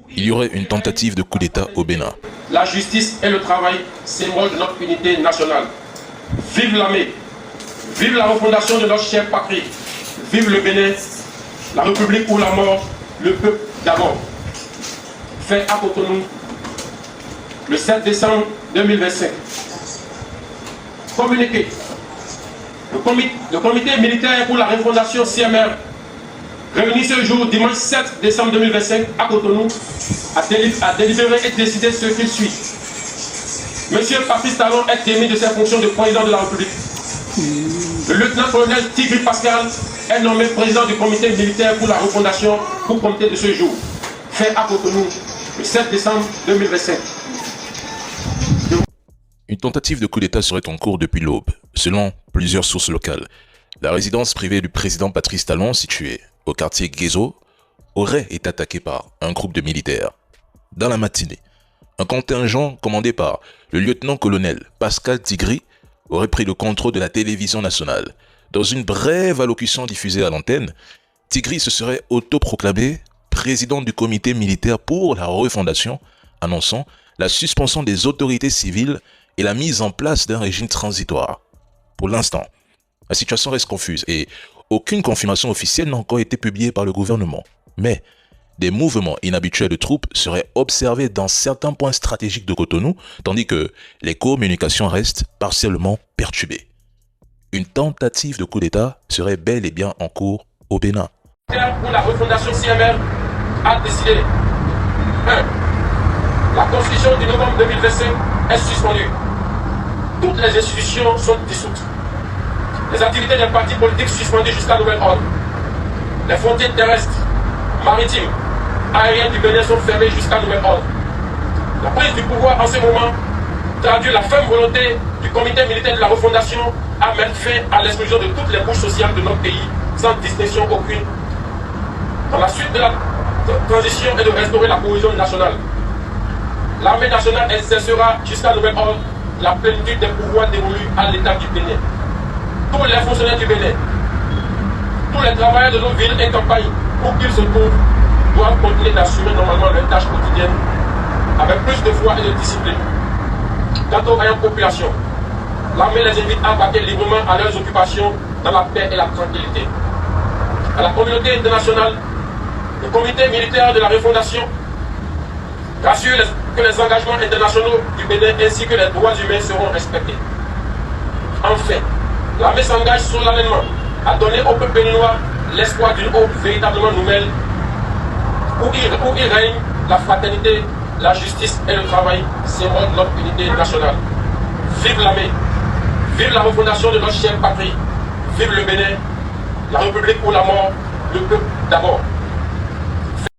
il y aurait une tentative de coup d'État au Bénin. La justice et le travail, symbole de notre unité nationale. Vive l'armée, vive la refondation de notre chère patrie, vive le Bénin, la République ou la mort, le peuple d'abord. Fait à Cotonou, le 7 décembre 2025. Communiqué. Le comité militaire pour la refondation CMR, réuni ce jour, dimanche 7 décembre 2025, à Cotonou, a délibéré et décidé ce qu'il suit. Monsieur Patrice Talon est démis de ses fonctions de président de la République. Le lieutenant-colonel Tigri Pascal est nommé président du comité militaire pour la refondation pour compter de ce jour. Fait à Cotonou, le 7 décembre 2025. Une tentative de coup d'État serait en cours depuis l'aube, selon plusieurs sources locales. La résidence privée du président Patrice Talon, située au quartier Guézo, aurait été attaquée par un groupe de militaires. Dans la matinée, un contingent commandé par le lieutenant-colonel Pascal Tigri aurait pris le contrôle de la télévision nationale. Dans une brève allocution diffusée à l'antenne, Tigri se serait autoproclamé président du comité militaire pour la refondation, annonçant la suspension des autorités civiles et la mise en place d'un régime transitoire. Pour l'instant, la situation reste confuse et aucune confirmation officielle n'a encore été publiée par le gouvernement. Mais des mouvements inhabituels de troupes seraient observés dans certains points stratégiques de Cotonou, tandis que les communications restent partiellement perturbées. Une tentative de coup d'État serait bel et bien en cours au Bénin. Pour la refondation CMR a décidé 1. La constitution du novembre 2025 est suspendue. Toutes les institutions sont dissoutes. Les activités des partis politiques suspendues jusqu'à nouvel ordre. Les frontières terrestres, maritimes, aériennes du Bénin sont fermées jusqu'à nouvel ordre. La prise du pouvoir en ce moment traduit la ferme volonté du comité militaire de la refondation à mettre fin à l'exclusion de toutes les couches sociales de notre pays, sans distinction aucune. Dans la suite de la transition et de restaurer la cohésion nationale, l'armée nationale exercera jusqu'à nouvel ordre la plénitude des pouvoirs dévolus à l'État du Bénin. Tous les fonctionnaires du Bénin, tous les travailleurs de nos villes et campagnes, où qu'ils se trouvent, doivent continuer d'assurer normalement leurs tâches quotidiennes avec plus de foi et de discipline. Quant aux vaillantes populations, l'armée les invite à vaquer librement à leurs occupations dans la paix et la tranquillité. À la communauté internationale, le comité militaire de la refondation rassure que les engagements internationaux du Bénin ainsi que les droits humains seront respectés. Enfin, l'armée s'engage solennellement à donner au peuple béninois l'espoir d'une aube véritablement nouvelle où il règne la fraternité, la justice et le travail, symbole de notre unité nationale. Vive l'armée, vive la refondation de notre chère patrie, vive le Bénin, la République ou la mort, le peuple d'abord.